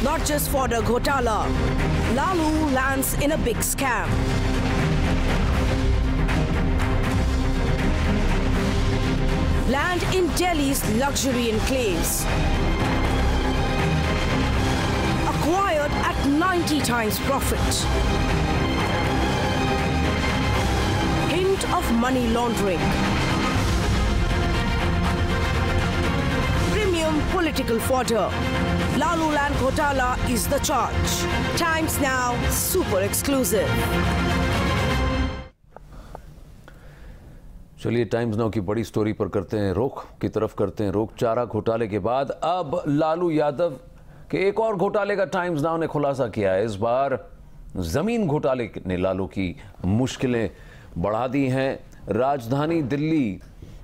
Not just for the Ghotala, Lalu lands in a big scam. Land in Delhi's luxury enclaves. Acquired at 90 times profit. Hint of money laundering. Premium political fodder. Lalu land Ghotala is the charge. Times Now super exclusive. चलिए times now की बड़ी story पर करते हैं रुख की तरफ करते हैं रुख। चारा घोटाले के बाद अब लालू यादव के एक और घोटाले का टाइम्स नाउ ने खुलासा किया है। इस बार जमीन घोटाले ने लालू की मुश्किलें बढ़ा दी हैं। राजधानी दिल्ली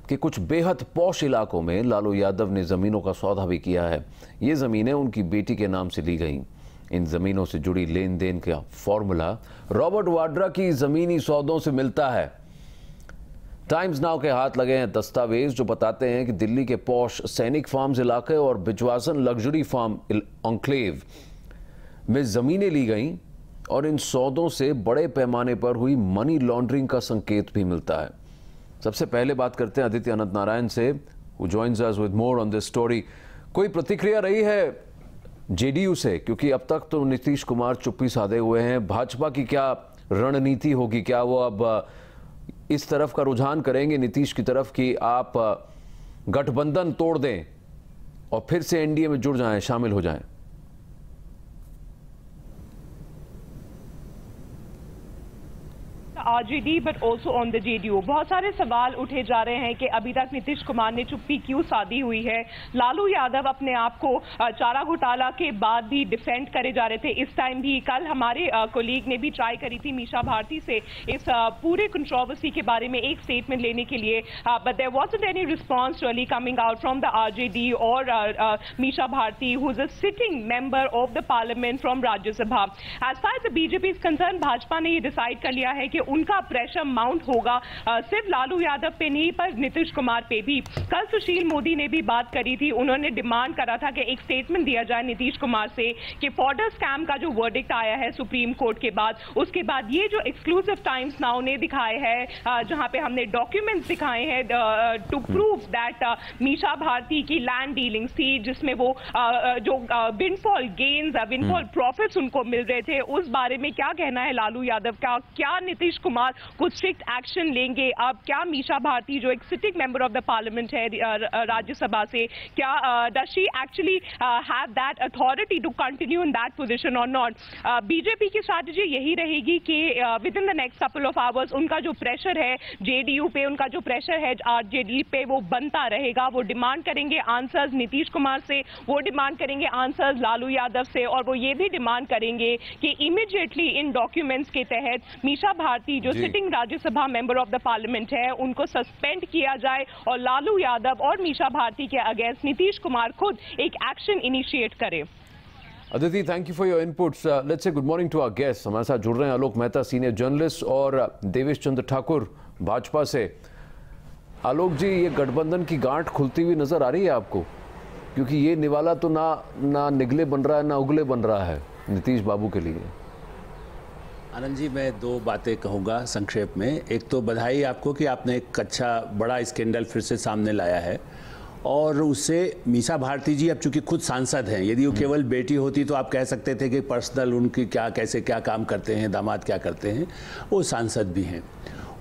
के कुछ बेहद पौश इलाकों में लालू यादव ने जमीनों का सौदा भी किया है। ये जमीनें उनकी बेटी के नाम से ली गई। इन जमीनों से जुड़ी लेन देन का फॉर्मूला रॉबर्ट वाड्रा की जमीनी सौदों से मिलता है। टाइम्स नाउ के हाथ लगे हैं दस्तावेज जो बताते हैं कि दिल्ली के पौश सैनिक फार्म्स इलाके और बिजवासन लग्जरी फार्म एन्क्लेव में जमीनें ली गईं और इन सौदों से बड़े पैमाने पर हुई मनी लॉन्ड्रिंग का संकेत भी मिलता है। सबसे पहले बात करते हैं आदित्य अनंत नारायण से, who joins us with more on this story. कोई प्रतिक्रिया रही है जेडीयू से, क्योंकि अब तक तो नीतीश कुमार चुप्पी साधे हुए हैं। भाजपा की क्या रणनीति होगी? क्या वो अब इस तरफ का रुझान करेंगे नीतीश की तरफ कि आप गठबंधन तोड़ दें और फिर से एनडीए में जुड़ जाएं, शामिल हो जाएं? RJD but also on the JDU बहुत सारे सवाल उठे जा रहे हैं कि अभी तक नीतीश कुमार ने चुप्पी क्यों साधी हुई है। लालू यादव अपने आप को चारा घोटाला के बाद भी डिफेंड करे जा रहे थे। इस टाइम भी कल हमारे कोलीग ने भी ट्राई करी थी मीशा भारती से इस पूरे कंट्रोवर्सी के बारे में एक स्टेटमेंट लेने के लिए, but there wasn't any response really coming out from the RJD और Misa Bharti who is a sitting member of the parliament from Rajya Sabha. As far as the BJP is concerned, Bhajpa ने ये डिसाइड कर लिया है कि उनका प्रेशर माउंट होगा सिर्फ लालू यादव पे नहीं पर नीतीश कुमार पे भी। कल सुशील मोदी ने भी बात करी थी, उन्होंने डिमांड करा था कि एक स्टेटमेंट दिया जाए नीतीश कुमार से कि फॉर्डर स्कैम का जो वर्डिक्ट आया है सुप्रीम कोर्ट के बाद, उसके बाद ये जो एक्सक्लूसिव टाइम्स नाउ ने दिखाए हैं जहां पे हमने डॉक्यूमेंट्स दिखाए हैं to prove that Misha Bharti की लैंड डीलिंग्स थी जिसमें वो जो विंडफॉल गेन्स विंडफॉल प्रॉफिट्स उनको मिल रहे थे। उस बारे में क्या कहना है लालू यादव का? क्या नीतीश कुमार कुछ स्ट्रिक्ट एक्शन लेंगे? अब क्या मीशा भारती जो एक sitting member of the parliament है राज्यसभा से, क्या does she actually have that authority to continue in that position और नॉट? बीजेपी की स्ट्रैटेजी यही रहेगी कि within the next couple of hours उनका जो प्रेशर है जेडीयू पे, उनका जो प्रेशर है आरजेडी पे, वो बनता रहेगा। वो डिमांड करेंगे आंसर्स नीतीश कुमार से, वो डिमांड करेंगे आंसर्स लालू यादव से, और वो ये भी डिमांड करेंगे कि इमीडिएटली इन डॉक्यूमेंट्स के तहत मीशा भारती जो sitting Rajya Sabha member of the parliament है उनको सस्पेंड किया जाए और लालू यादव और मीशा भारती के अगेंस्ट नीतीश कुमार खुद एक एक्शन इनिशिएट करे। Aditi, thank you for your inputs. Let's say good morning to our guest. हमारे साथ जुड़ रहे हैं आलोक मेहता, सीनियर जर्नलिस्ट, और देवेश चंद्र ठाकुर भाजपा से। आलोक जी, ये गठबंधन की गांठ खुलती हुई नजर आ रही है आपको? क्योंकि ये निवाला तो ना निगले बन रहा है ना उगले बन रहा है नीतीश बाबू के लिए। आनंद जी, मैं दो बातें कहूँगा संक्षेप में। एक तो बधाई आपको कि आपने एक अच्छा बड़ा स्कैंडल फिर से सामने लाया है, और उससे मीशा भारती जी अब चूंकि खुद सांसद हैं, यदि वो केवल बेटी होती तो आप कह सकते थे कि पर्सनल उनकी कैसे क्या काम करते हैं, दामाद क्या करते हैं, वो सांसद भी हैं।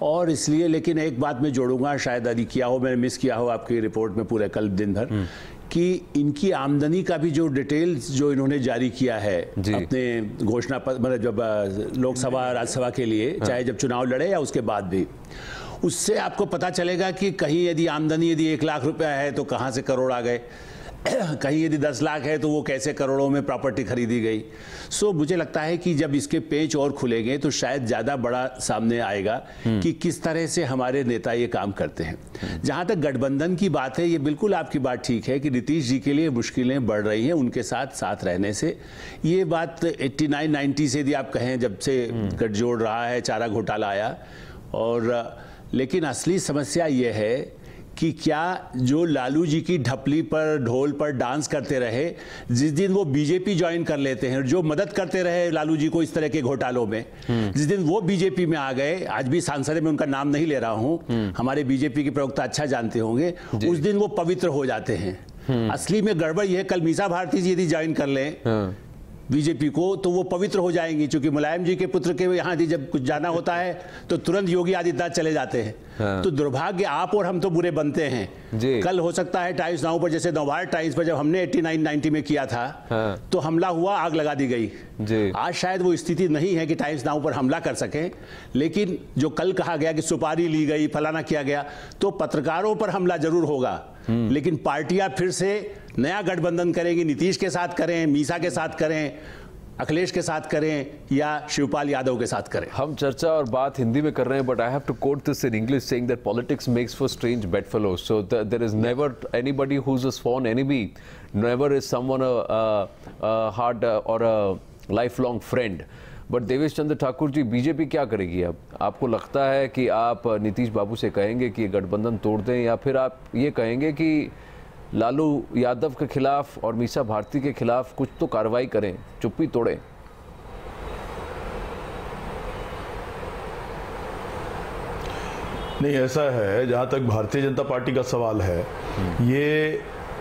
और इसलिए, लेकिन एक बात मैं जोड़ूंगा, शायद यदि किया हो, मैंने मिस किया हो आपकी रिपोर्ट में पूरे कल दिन भर, कि इनकी आमदनी का भी जो डिटेल्स जो इन्होंने जारी किया है अपने घोषणा पत्र, मतलब जब लोकसभा राज्यसभा के लिए, चाहे जब चुनाव लड़े या उसके बाद भी, उससे आपको पता चलेगा कि कहीं यदि आमदनी यदि 1 लाख रुपया है तो कहाँ से करोड़ आ गए, कहीं यदि 10 लाख है तो वो कैसे करोड़ों में प्रॉपर्टी खरीदी गई। सो मुझे लगता है कि जब इसके पेच और खुलेंगे तो शायद ज़्यादा बड़ा सामने आएगा कि किस तरह से हमारे नेता ये काम करते हैं। जहाँ तक गठबंधन की बात है, ये बिल्कुल आपकी बात ठीक है कि नीतीश जी के लिए मुश्किलें बढ़ रही हैं उनके साथ रहने से। ये बात 89-90 से यदि आप कहें, जब से गठजोड़ रहा है, चारा घोटाला आया, और लेकिन असली समस्या ये है कि क्या जो लालू जी की ढपली पर, ढोल पर डांस करते रहे, जिस दिन वो बीजेपी ज्वाइन कर लेते हैं, जो मदद करते रहे लालू जी को इस तरह के घोटालों में, जिस दिन वो बीजेपी में आ गए, आज भी सांसद में उनका नाम नहीं ले रहा हूं, हमारे बीजेपी के प्रवक्ता अच्छा जानते होंगे, उस दिन वो पवित्र हो जाते हैं। असली में गड़बड़ यह है, कल मीसा भारती जी यदि ज्वाइन कर लें बीजेपी को तो वो पवित्र हो जाएंगी, क्योंकि मुलायम जी के पुत्र के यहाँ यदि जब कुछ जाना होता है तो तुरंत योगी आदित्यनाथ चले जाते हैं। तो दुर्भाग्य आप और हम तो बुरे बनते हैं। कल हो सकता है टाइम्स नाउ पर, जैसे नवभारत टाइम्स पर जब हमने 89-90 में किया था तो हमला हुआ, आग लगा दी गई। आज शायद वो स्थिति नहीं है कि टाइम्स नाउ पर हमला कर सकें, लेकिन जो कल कहा गया कि सुपारी ली गई, फलाना किया गया, तो पत्रकारों पर हमला जरूर होगा, लेकिन पार्टियां फिर से नया गठबंधन करेंगी। नीतीश के साथ करें, मीसा के साथ करें, अखिलेश के साथ करें या शिवपाल यादव के साथ करें। हम चर्चा और बात हिंदी में कर रहे हैं, but I have to quote this in English saying that politics makes for strange bedfellows, so there is never anybody who is a sworn enemy, never is someone a hard और a life long friend. But Devesh Chandra Thakur ji, BJP क्या करेगी अब? आपको लगता है कि आप नीतीश बाबू से कहेंगे कि गठबंधन तोड़ दें, या फिर आप ये कहेंगे कि लालू यादव के खिलाफ और मीसा भारती के खिलाफ कुछ तो कार्रवाई करें, चुप्पी तोड़ें? नहीं, ऐसा है, जहां तक भारतीय जनता पार्टी का सवाल है,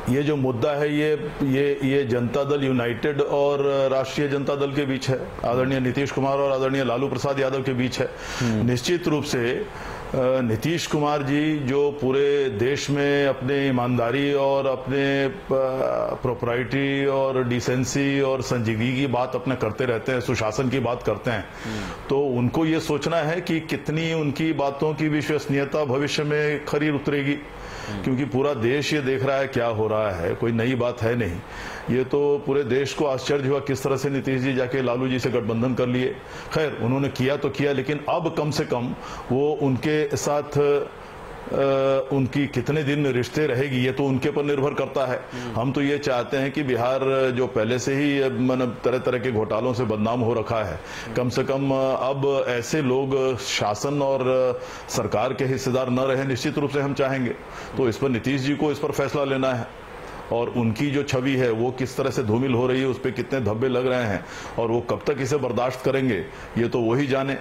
ये जो मुद्दा है ये जनता दल यूनाइटेड और राष्ट्रीय जनता दल के बीच है, आदरणीय नीतीश कुमार और आदरणीय लालू प्रसाद यादव के बीच है। निश्चित रूप से नीतीश कुमार जी जो पूरे देश में अपने ईमानदारी और अपने प्रोप्राइटी और डिसेंसी और संजीदगी की बात अपने करते रहते हैं, सुशासन की बात करते हैं, तो उनको ये सोचना है कि कितनी उनकी बातों की विश्वसनीयता भविष्य में खरी उतरेगी, क्योंकि पूरा देश ये देख रहा है क्या हो रहा है, कोई नई बात है नहीं। ये तो पूरे देश को आश्चर्य हुआ किस तरह से नीतीश जी जाके लालू जी से गठबंधन कर लिए। खैर, उन्होंने किया तो किया, लेकिन अब कम से कम वो उनके साथ उनकी कितने दिन रिश्ते रहेगी ये तो उनके पर निर्भर करता है। हम तो ये चाहते हैं कि बिहार जो पहले से ही मतलब तरह तरह के घोटालों से बदनाम हो रखा है, कम से कम अब ऐसे लोग शासन और सरकार के हिस्सेदार न रहे, निश्चित रूप से हम चाहेंगे। तो इस पर नीतीश जी को इस पर फैसला लेना है, और उनकी जो छवि है वो किस तरह से धूमिल हो रही है, उस पर कितने धब्बे लग रहे हैं और वो कब तक इसे बर्दाश्त करेंगे ये तो वही जाने।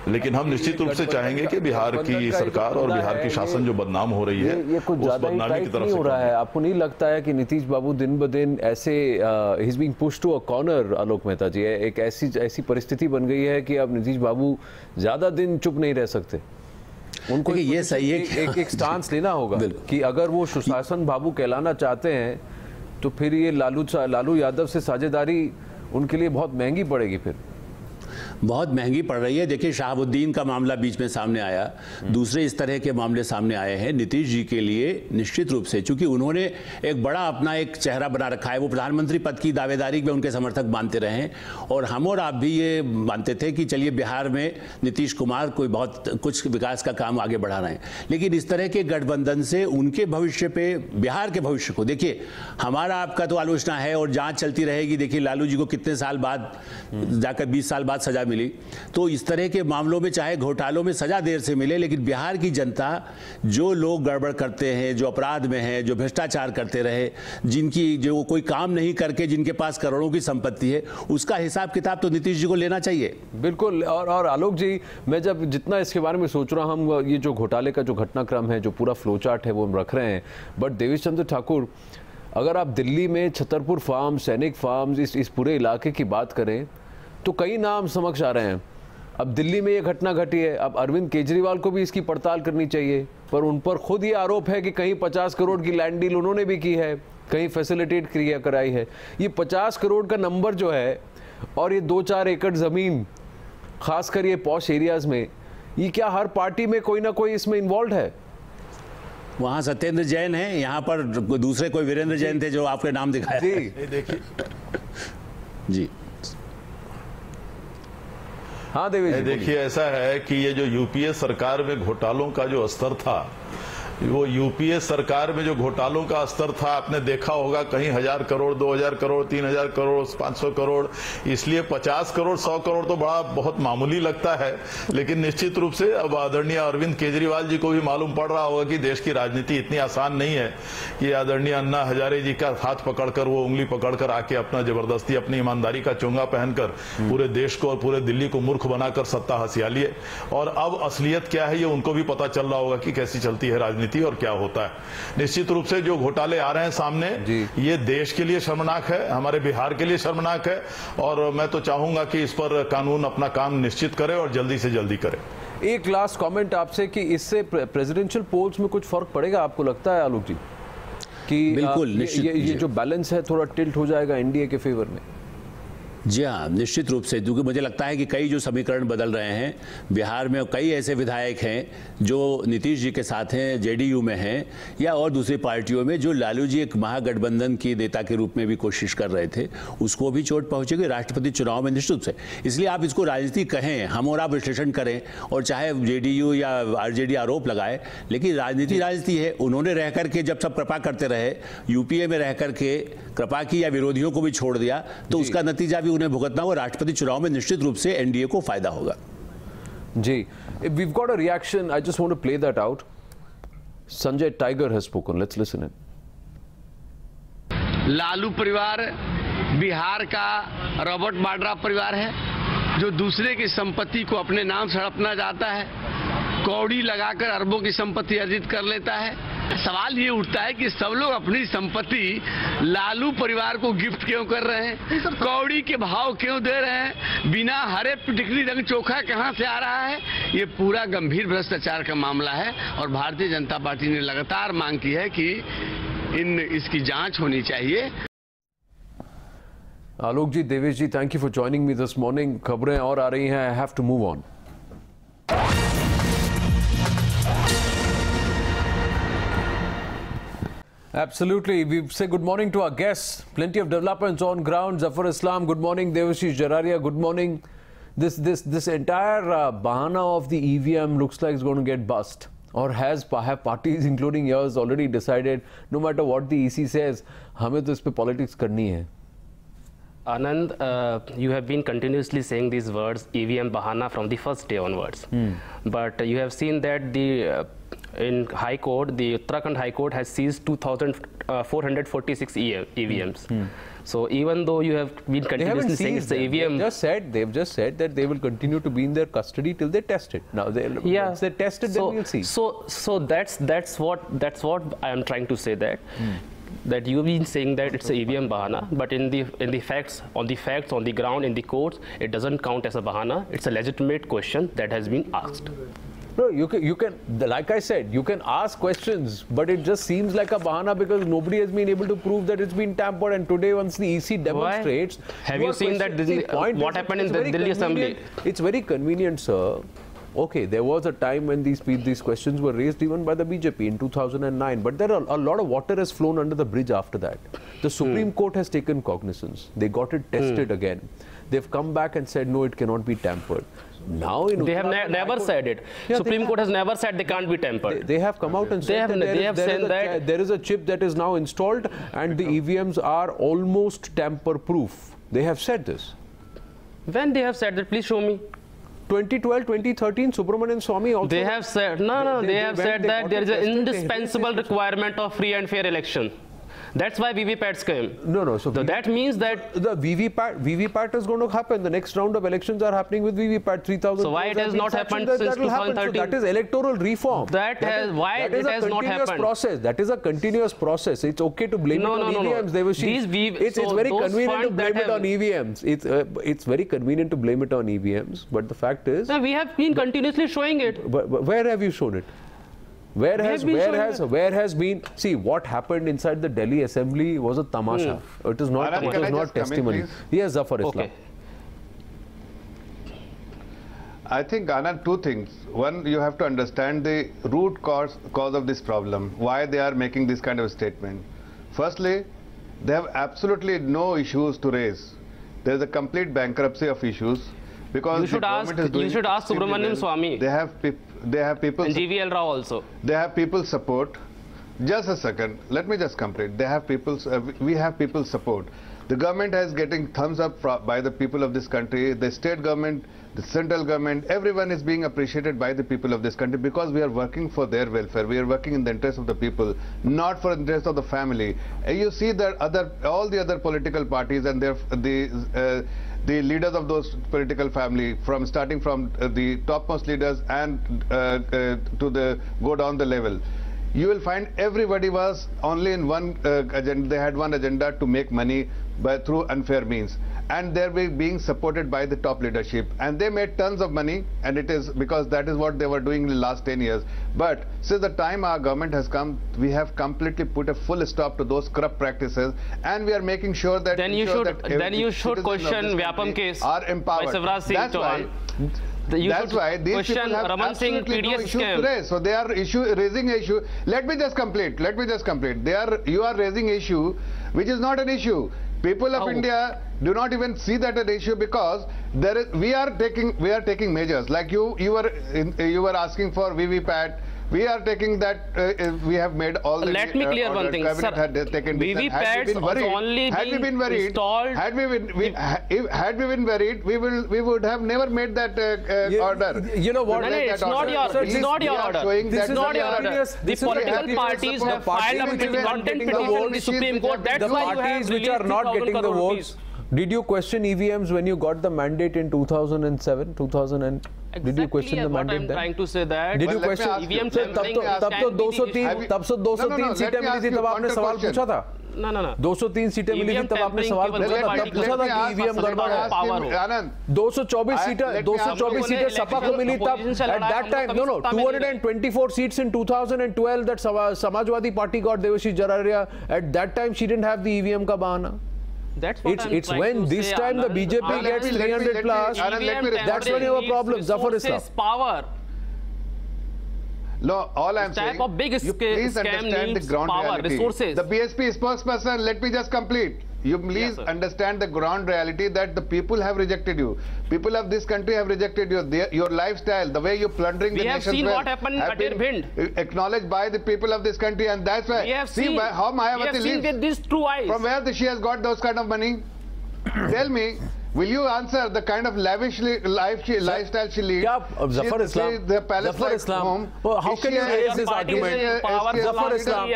लेकिन हम निश्चित रूप से चाहेंगे कि बिहार की सरकार और बिहार की शासन जो बदनाम हो रही है ये कुछ ज्यादा ही टाइट नहीं हो रहा है? आपको नहीं लगता है कि नीतीश बाबू दिन ब दिन ऐसे ही is being pushed to a corner? Alok Mehta ji, एक ऐसी परिस्थिति बन गई है कि अब नीतीश बाबू ज्यादा दिन चुप नहीं रह सकते। उनको ये सही है एक स्टांस लेना होगा कि अगर वो सुशासन बाबू कहलाना चाहते हैं तो फिर ये लालू यादव से साझेदारी उनके लिए बहुत महंगी पड़ेगी, फिर बहुत महंगी पड़ रही है। देखिए, शहाबुद्दीन का मामला बीच में सामने आया, दूसरे इस तरह के मामले सामने आए हैं। नीतीश जी के लिए निश्चित रूप से, चूंकि उन्होंने एक बड़ा अपना एक चेहरा बना रखा है, वो प्रधानमंत्री पद की दावेदारी में उनके समर्थक मानते रहे हैं, और हम और आप भी ये मानते थे कि चलिए बिहार में नीतीश कुमार कोई बहुत कुछ विकास का काम आगे बढ़ा रहे हैं। लेकिन इस तरह के गठबंधन से उनके भविष्य पे, बिहार के भविष्य को, देखिए हमारा आपका तो आलोचना है और जांच चलती रहेगी। देखिए लालू जी को कितने साल बाद जाकर 20 साल बाद सजा मिली, तो इस तरह के मामलों में चाहे घोटालों में सजा देर से मिले, लेकिन बिहार की जनता जो लोग गड़बड़ करते हैं, जो अपराध में हैं, जो भ्रष्टाचार करते रहे, जिनकी जो कोई काम नहीं करके जिनके पास करोड़ों की संपत्ति है, उसका हिसाब किताब तो नीतीश जी को लेना चाहिए। बिल्कुल। और आलोक जी, मैं जब जितना इसके बारे में सोच रहा हूं, हम ये जो घोटाले का जो घटनाक्रम है, जो पूरा फ्लो चार्ट है, वो हम रख रहे हैं, बट देवेश चंद्र ठाकुर, अगर आप दिल्ली में छतरपुर फार्म, सैनिक फार्म, इस पूरे इलाके की बात करें तो कई नाम समक्ष आ रहे हैं। अब दिल्ली में ये घटना घटी है, अब अरविंद केजरीवाल को भी इसकी पड़ताल करनी चाहिए, पर उन पर खुद ये आरोप है कि कहीं 50 करोड़ की लैंड डील उन्होंने भी की है, कहीं फैसिलिटेट क्रिया कराई है। ये 50 करोड़ का नंबर जो है और ये 2-4 एकड़ जमीन, खासकर ये पॉश एरियाज में, ये क्या हर पार्टी में कोई ना कोई इसमें इन्वॉल्व है? वहाँ सत्येंद्र जैन है, यहाँ पर दूसरे कोई वीरेंद्र जैन थे जो आपके नाम दिखाया। जी देखिए जी, हाँ देवेश जी, देखिए ऐसा है कि ये जो यूपीए सरकार में घोटालों का जो स्तर था, वो यूपीए सरकार में जो घोटालों का स्तर था आपने देखा होगा, कहीं 1000 करोड़, 2000 करोड़, 3000 करोड़, 500 करोड़, इसलिए 50 करोड़ 100 करोड़ तो बड़ा बहुत मामूली लगता है। लेकिन निश्चित रूप से अब आदरणीय अरविंद केजरीवाल जी को भी मालूम पड़ रहा होगा कि देश की राजनीति इतनी आसान नहीं है कि आदरणीय अन्ना हजारे जी का हाथ पकड़कर, वो उंगली पकड़कर आके अपना जबरदस्ती अपनी ईमानदारी का चोंगा पहनकर पूरे देश को और पूरे दिल्ली को मूर्ख बनाकर सत्ता हसिया लिए। और अब असलियत क्या है ये उनको भी पता चल रहा होगा कि कैसी चलती है राजनीति और क्या होता है। निश्चित रूप से जो घोटाले आ रहे हैं सामने, ये देश के लिए शर्मनाक है, हमारे बिहार के लिए शर्मनाक है, और मैं तो चाहूंगा कि इस पर कानून अपना काम निश्चित करे और जल्दी से जल्दी करे। एक लास्ट कमेंट आपसे कि इससे प्रेसिडेंशियल पोल्स में कुछ फर्क पड़ेगा, आपको लगता है आलोक जी कि बिल्कुल ये जो बैलेंस है थोड़ा टिल्ट हो जाएगा एनडीए के फेवर में? जी हाँ, निश्चित रूप से, क्योंकि मुझे लगता है कि कई जो समीकरण बदल रहे हैं बिहार में, कई ऐसे विधायक हैं जो नीतीश जी के साथ हैं, जेडीयू में हैं या और दूसरी पार्टियों में, जो लालू जी एक महागठबंधन की नेता के रूप में भी कोशिश कर रहे थे, उसको भी चोट पहुंचेगी राष्ट्रपति चुनाव में निश्चित रूप से। इसलिए आप इसको राजनीति कहें, हम और आप विश्लेषण करें, और चाहे जेडीयू या आरजेडी आरोप लगाए, लेकिन राजनीति राजनीति है। उन्होंने रह करके जब सब कृपा करते रहे, यूपीए में रह करके कृपा की या विरोधियों को भी छोड़ दिया, तो उसका नतीजा भी उन्हें भुगतना हुआ। राष्ट्रपति चुनाव में निश्चित रूप से एनडीए को फायदा होगा। जी, we've got a reaction. I just want to play that out. Sanjay Tiger has spoken. Let's listen in. Lalu परिवार बिहार का रॉबर्ट वाड्रा परिवार है, जो दूसरे की संपत्ति को अपने नाम से हड़पना चाहता है, कौड़ी लगाकर अरबों की संपत्ति अर्जित कर लेता है। सवाल ये उठता है कि सब लोग अपनी संपत्ति लालू परिवार को गिफ्ट क्यों कर रहे हैं, कौड़ी के भाव क्यों दे रहे हैं, बिना हरे पिटकली रंग चोखा कहां से आ रहा है। ये पूरा गंभीर भ्रष्टाचार का मामला है और भारतीय जनता पार्टी ने लगातार मांग की है कि इसकी जांच होनी चाहिए। Alok ji, Devesh ji, thank you for joining me this morning. खबरें और आ रही हैं, I have to move on. Absolutely. We say good morning to our guests. Plenty of developments on ground. Zafar Islam, good morning. Devashish Jararia, good morning. This entire bahana of the EVM looks like it's going to get bust. Or have parties, including yours, already decided, no matter what the EC says, हमें तो इस पे politics करनी है. Anand, you have been continuously saying these words, EVM bahana, from the first day onwards. But you have seen that in High Court, the Uttarakhand High Court has seized 2,446 EVMs. So even though you have been continuously saying it's the EVM, they've just said that they will continue to be in their custody till they test it. Now once they test it, then we'll see. So that's what I am trying to say, that you've been saying that it's a EVM bahana, but in the facts, on the ground, in the courts, it doesn't count as a bahana. It's a legitimate question that has been asked. No, you can, like I said, you can ask questions, but it just seems like a bahana because nobody has been able to prove that it's been tampered. And today, once the EC demonstrates, have you seen that? What happened in the Delhi Assembly? It's very convenient, sir. Okay, there was a time when these questions were raised even by the BJP in 2009, but there are a lot of water has flown under the bridge after that. The Supreme Court has taken cognizance. They got it tested again. They've come back and said, no, it cannot be tampered. Now they have never said it. Yeah, Supreme Court has never said they can't be tampered. They have come out and said that there is a chip that is now installed and the EVMs are almost tamper-proof. They have said this. When they have said that, please show me. 2012, 2013, Subramanian Swamy also. They have said, they have said that there is an indispensable requirement of free and fair election. That's why VVPATs came. No. So that means that the VVPAT is going to happen. The next round of elections are happening with VVPAT. 3,000. So why it has not happened since 2013? So that is electoral reform. Why it has not happened? Process. That is a continuous process. It's okay to blame it on EVMs. It's very convenient to blame it on EVMs. It's very convenient to blame it on EVMs. But the fact is, we have been continuously showing it. But where have you shown it? Where has been? See, what happened inside the Delhi Assembly was a tamasha. It is not testimony. Yes, Zafar Islam. Okay. I think, Anand, two things. One, you have to understand the root cause of this problem, why they are making this kind of statement. Firstly, they have absolutely no issues to raise. There is a complete bankruptcy of issues. because you should ask Subramaniam Swamy. They have people. And GVL Rao also. They have people support. Just a second. Let me just complete. They have people. We have people support. The government is getting thumbs up by the people of this country. The state government, the central government, everyone is being appreciated by the people of this country because we are working for their welfare. We are working in the interest of the people, not for the interest of the family. You see that all the other political parties and the leaders of those political family, starting from the topmost leaders and go down the level. You will find everybody was only in one agenda. They had one agenda to make money through unfair means, and they're being supported by the top leadership, and they made tons of money, and it is because that is what they were doing in the last 10 years. But since the time our government has come, we have completely put a full stop to those corrupt practices, and we are making sure that then you should question Vyapam case are empowered. That's why. That's why these people have absolutely no issue to raise. So they are raising issue. Let me just complete. You are raising issue which is not an issue. People of India do not even see that an issue because we are taking measures. Like you were asking for VVPAT. We are taking that. We have made all the. Let me clear one thing, sir. VVPATs was only being installed. Had we been worried, we would have never made that order. You know what? It's not your order. This is not your order. The political parties have filed a content petition in the Supreme Court. That's why you have parties which are not getting the votes. Did you question EVMs when you got the mandate in 2007, 2000? Did you question the mandate then? Trying to say that. Did you question EVM? तब तो 203 सीटें मिली थी तब आपने सवाल पूछा था. No. 203 सीटें मिली थी तब आपने सवाल पूछा था. तब पूछा था कि EVM गड़बड़ है. 224 सीटें सपा को मिली तब. At that time, no, 224 seats in 2012 that Samajwadi Party got Devashi Jararia. At that time, she didn't have the EVM का बहाना. It's when this time the BJP gets 300 plus, that's when you have a problem. Zafar Islam. Power. No, all I'm saying, you please understand the ground reality. Resources. The BSP spokesperson, let me just complete. You please understand the ground reality that the people have rejected you. People of this country have rejected you. Your lifestyle, the way you're plundering the nation's wealth. We have seen what happened at Bhind. Acknowledged by the people of this country, and that's why. We have seen how Mayawati lives. With these true eyes. From where she has got those kind of money? Tell me. Will you answer the kind of lavish lifestyle she leads? Zafar Islam. How can you raise this argument? Zafar Islam.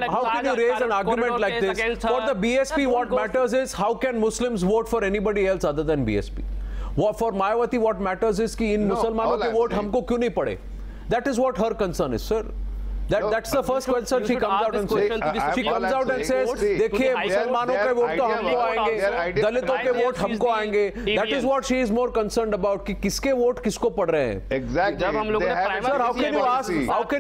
How can you raise an argument like this? For the BSP, what matters is how can Muslims vote for anybody else other than BSP? For Mayawati, what matters is कि इन मुसलमानों के vote हमको क्यों नहीं पड़े? That is what her concern is, sir. That's the first concern she comes out and says. She comes out and says, देखिए मुसलमानों के वोट तो हमको आएंगे, दलितों के वोट हमको आएंगे. That is what she is more concerned about कि किसके वोट किसको पड़ रहे हैं. Exactly. Sir, how can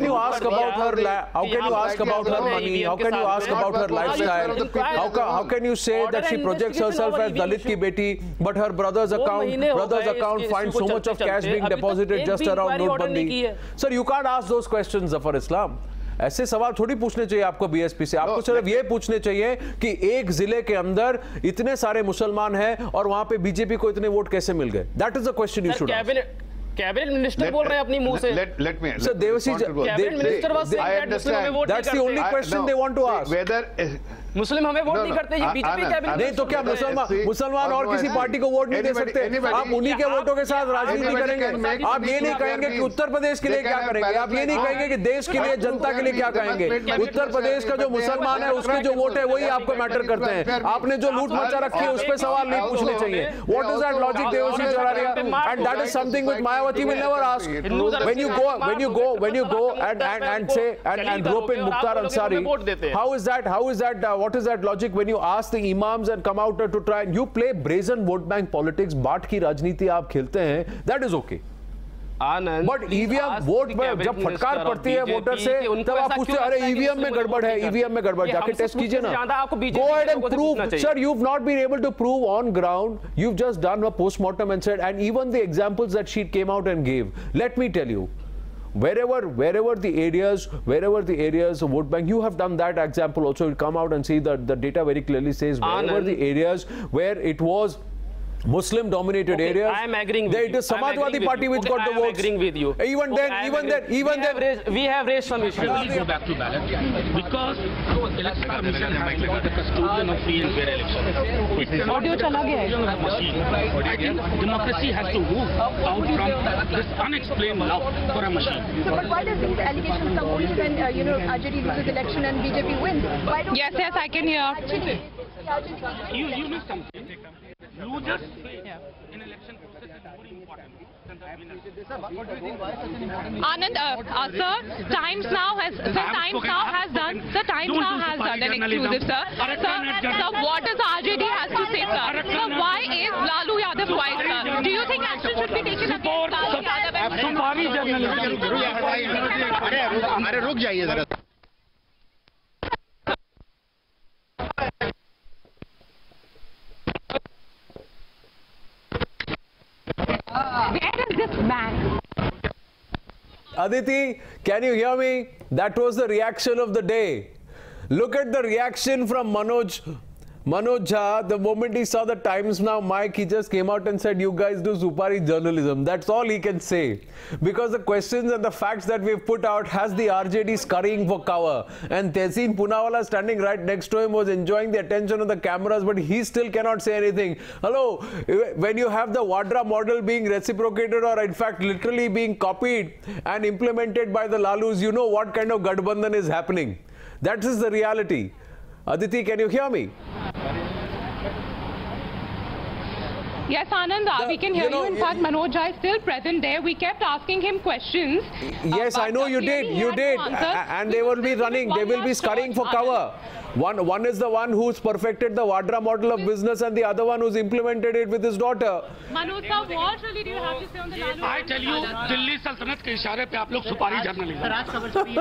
you ask about her money? How can you ask about her lifestyle? How can you say that she projects herself as Dalit ki beti, but her brother's account finds so much of cash being deposited just around Notbandi? Sir, you can't ask those questions, Zafar Islam. ऐसे सवाल थोड़ी पूछने चाहिए आपको BSP से. आपको सिर्फ ये पूछने चाहिए कि एक जिले के अंदर इतने सारे मुसलमान हैं और वहां पे बीजेपी को इतने वोट कैसे मिल गए. That is the question you should ask. Cabinet minister बोल रहे हैं अपनी मुंह से. Let me. Sir, Devashi, cabinet minister was saying that Muslim हमें वोट नहीं करते. That's the only question they want to ask. Whether मुस्लिम हमें वोट नहीं करते, ये बीजेपी कैबिनेट. नहीं तो क्या मुसलमान और किसी पार्टी को वोट नहीं दे सकते? आप उन्हीं के वोटों के साथ राजनीति करेंगे. आप ये नहीं कहेंगे कि उत्तर प्रदेश के लिए क्या करेंगे. आप ये नहीं कहेंगे कि देश के लिए, जनता के लिए क्या कहेंगे. उत्तर प्रदेश का जो मुसलमान है उसके जो वोट है वही आपको मैटर करते हैं. आपने जो लूट मचा रखी है उस पर सवाल नहीं पूछने चाहिए. What is that logic, Devashi Jararia? And that is something which Mayawati will never ask. When you go and say and rope in Mukhtar Ansari, how is that? What is that logic when you ask the imams and come out to try and you play brazen vote bank politics? बाट की राजनीति आप खेलते हैं. That is okay. But EVM vote में जब फटकार पड़ती है वोटर से तब आप पूछते हैं अरे ईवीएम में गड़बड़ है, ईवीएम में गड़बड़. जाके टेस्ट कीजिए ना. Go ahead and prove. Sir, you've not been able to prove on ground. You've just done a post-mortem and said, and even the examples that she came out and gave. Let me tell you, wherever the areas of vote bank, you have done that example also. You come out and see that the data very clearly says wherever the areas where it was Muslim-dominated areas. I am agreeing with you. It is Samajwadi Party which got the votes. I am agreeing with you. Even then, we have raised some issues. We go back to ballot because election commission has to be the custodian of free and fair elections. Audio chala gaya hai. I think democracy has to move out from this unexplained love for a machine. So, but why does these allegations come only when RJD loses election and BJP wins? Why don't Yes, I can hear. You know something. Losers in election process is more important than the winners. Anand, sir, Times Now has done an exclusive, sir. Sir, what does RJD has to say, sir? Sir, why is Lalu Yadav quiet, sir? Do you think action should be taken against Lalu Yadav? Safari journalism. अरे रुक जाइए जरा. Where is this man? Aditi, can you hear me? That was the reaction of the day. Look at the reaction from Manoj Jha. The moment he saw the Times Now mic, he just came out and said, you guys do supari journalism. That's all he can say. Because the questions and the facts that we've put out has the RJD scurrying for cover. And Tehseen Poonawalla standing right next to him was enjoying the attention of the cameras, but he still cannot say anything. Hello, when you have the Vadra model being reciprocated or in fact literally being copied and implemented by the Lalus, you know what kind of Gadbandhan is happening. That is the reality. Aditi, can you hear me? Yes, Anand, we can hear you. In fact, Manoj Jha is still present there. We kept asking him questions. Yes, I know you did. You did. And they will be running. They will be scurrying for cover. One is the one who's perfected the Vadra model of business and the other one who's implemented it with his daughter. Manoj sir, what really do you have to say on the Lalu? I tell you, Delhi Sultanate ke ishare pe aap log supari journalism.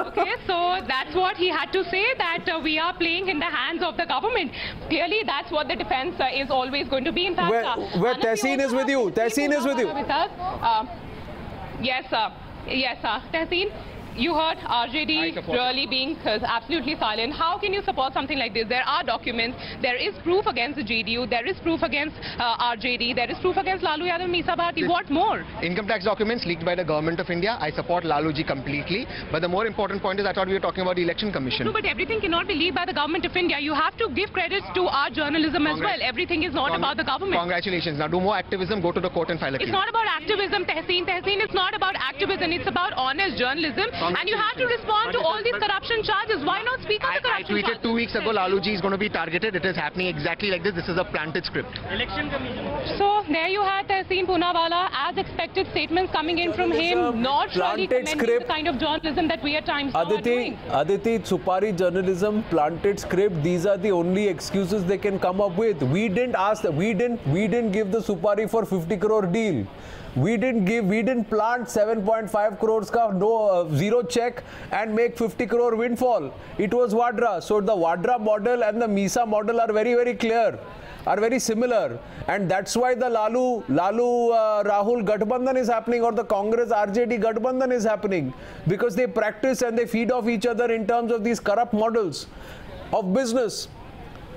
Okay, so that's what he had to say, that we are playing in the hands of the government. Clearly, that's what the defense is always going to be. In fact, where Tehseen is with you. Tehseen is with you. Yes, sir. Yes, sir. Tehseen, you heard RJD really being absolutely silent. How can you support something like this? There are documents. There is proof against the JDU. There is proof against RJD. There is proof against Lalu Yadav, Misa Bharti. What more? Income tax documents leaked by the government of India. I support Lalu ji completely. But the more important point is, I thought we were talking about the election commission. No, but everything cannot be leaked by the government of India. You have to give credit to our journalism as well. Everything is not about the government. Congratulations. Now do more activism. Go to the court and file a claim. It's not about activism, Tehseen. Tehseen, it's not about activism. It's about honest journalism. And you have to respond to all these corruption charges. Why not speak on the corruption charges? I tweeted 2 weeks ago, Lalu ji is going to be targeted. It is happening exactly like this. This is a planted script. So there you had Tehseen Poonawalla, as expected, statements coming in from him, not really commenting the kind of journalism that we at times are doing. Aditi, supari journalism, planted script, these are the only excuses they can come up with. We didn't ask, we didn't give the supari for 50 crore deal. We didn't plant 7.5 crores ka zero check and make 50 crore windfall. It was Vadra. So the Vadra model and the Misa model are very, very clear, are very similar. And that's why the Lalu Rahul Gadbandhan is happening, or the Congress RJD Gadbandhan is happening, because they practice and they feed off each other in terms of these corrupt models of business.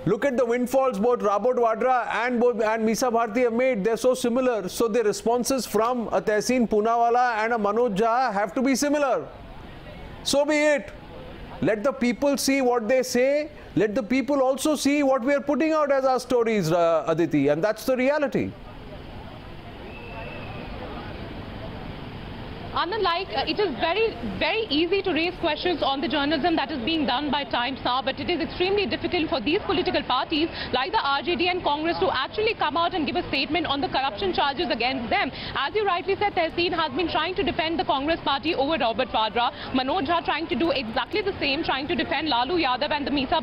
Look at the windfalls both Robert Vadra and Misa Bharti have made. They're so similar. So the responses from a Tehseen Poonawalla and a Manoj Jha have to be similar. So be it. Let the people see what they say. Let the people also see what we are putting out as our stories, Aditi. And that's the reality. Anand, it is very, very easy to raise questions on the journalism that is being done by Times Now, but it is extremely difficult for these political parties like the RJD and Congress to actually come out and give a statement on the corruption charges against them. As you rightly said, Tehseen has been trying to defend the Congress party over Robert Vadra. Manoj Jha trying to do exactly the same, trying to defend Lalu Yadav and the Misa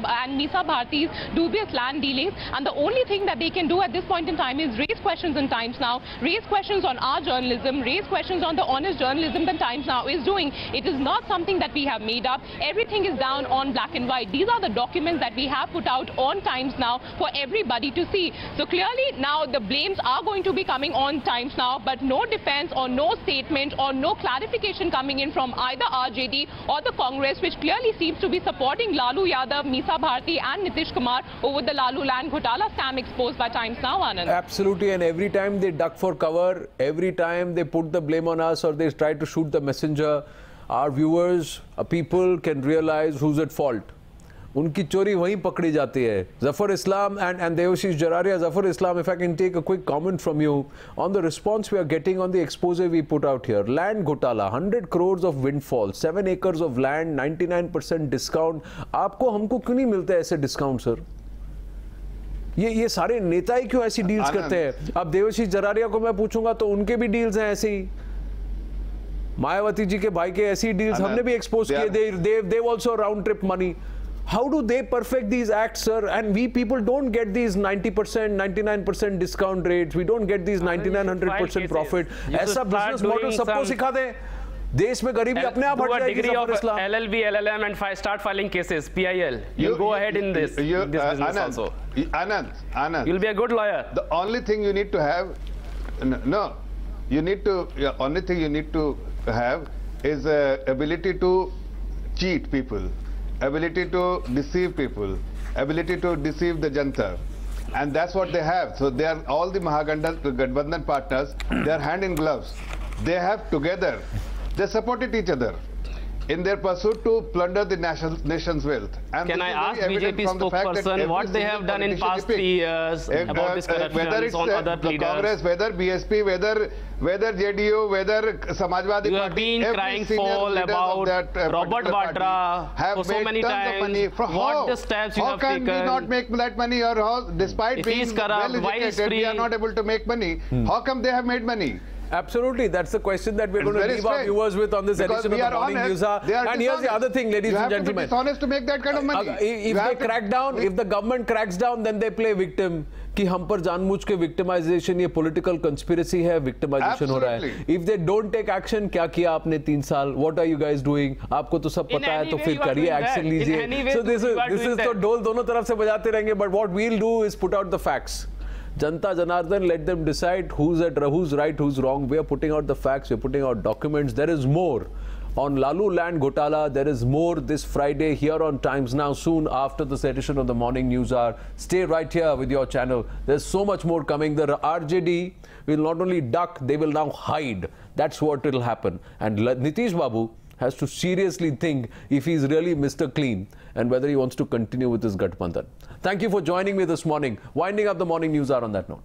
Bharti's dubious land dealings. And the only thing that they can do at this point in time is raise questions in Times Now, raise questions on our journalism, raise questions on the honest journalism journalism the Times Now is doing. It is not something that we have made up. Everything is down on black and white. These are the documents that we have put out on Times Now for everybody to see. So clearly now the blames are going to be coming on Times Now, but no defense or no statement or no clarification coming in from either RJD or the Congress, which clearly seems to be supporting Lalu Yadav, Meesa Bharti and Nitish Kumar over the Lalu land Ghotala scam exposed by Times Now, Anand. Absolutely, and every time they duck for cover, every time they put the blame on us or they try to shoot the messenger, our viewers, people can realize who's at fault. उनकी चोरी वहीं पकड़ी जाती है. Zafar Islam and Devashish Jararia. Zafar Islam, if I can take a quick comment from you on the response we are getting on the expose we put out here. Land Ghotala, 100 crores of windfall, 7 acres of land, 99% discount. आपको हमको क्यों नहीं मिलते ऐसे discount sir? ये सारे नेता ही क्यों ऐसी डील्स करते हैं? अब देवशीष जरारिया को मैं पूछूंगा तो उनके भी डील्स हैं ऐसे ही. मायावती जी के भाई के ऐसी डील्स हमने भी एक्सपोज किए. they also round trip money. How do they perfect these acts, sir? And we people don't get these 90%, 99% discount rates. We don't get these 99-100% profit. ऐसा business model सबको सिखा दें. देश में गरीबी अपने आप हट जाएगी. Zafar Islam. LLB, LLM, and start filing cases. PIL. You go ahead in this business Anand, also. Anand. You'll be a good lawyer. The only thing you need to have, only thing you need to have is ability to cheat people, ability to deceive people, ability to deceive the Janta. And that's what they have. So they are all the Mahagandhan partners, they are hand in gloves. They have together, they supported each other in their pursuit to plunder the nation's wealth. And can I ask BJP spokesperson what they have done in past 3 years about this corruption whether it's on other the leaders? Congress, whether BSP, whether JDU, whether Samajwadi you have been crying fall about Robert Vadra for so many times. What the steps you have taken? How can we not make that money, or how, despite being well-educated, we are not able to make money? How come they have made money? Absolutely, that's the question that we're going to leave our viewers with on this edition of the Morning Newshour. And here's the other thing, ladies and gentlemen. You have to be dishonest to make that kind of money. If they crack down, if the government cracks down, then they play victim. कि हम पर जानबूझ के victimization, ये political conspiracy है, victimization हो रहा है. If they don't take action, क्या किया आपने 3 साल? What are you guys doing? आपको तो सब पता है, तो फिर करिए, action लीजिए. So this is तो ढोल दोनों तरफ से बजाते रहेंगे. But what we'll do is put out the facts. Janta Janardhan, let them decide who's right, who's wrong. We are putting out the facts, we're putting out documents. There is more on Lalu land Ghotala. There is more this Friday here on Times Now, soon after this edition of the Morning Newshour. Stay right here with your channel. There's so much more coming. The RJD will not only duck, they will now hide. That's what will happen. And Nitish Babu has to seriously think if he's really Mr. Clean and whether he wants to continue with his Gathbandhan. Thank you for joining me this morning. Winding up the Morning Newshour on that note.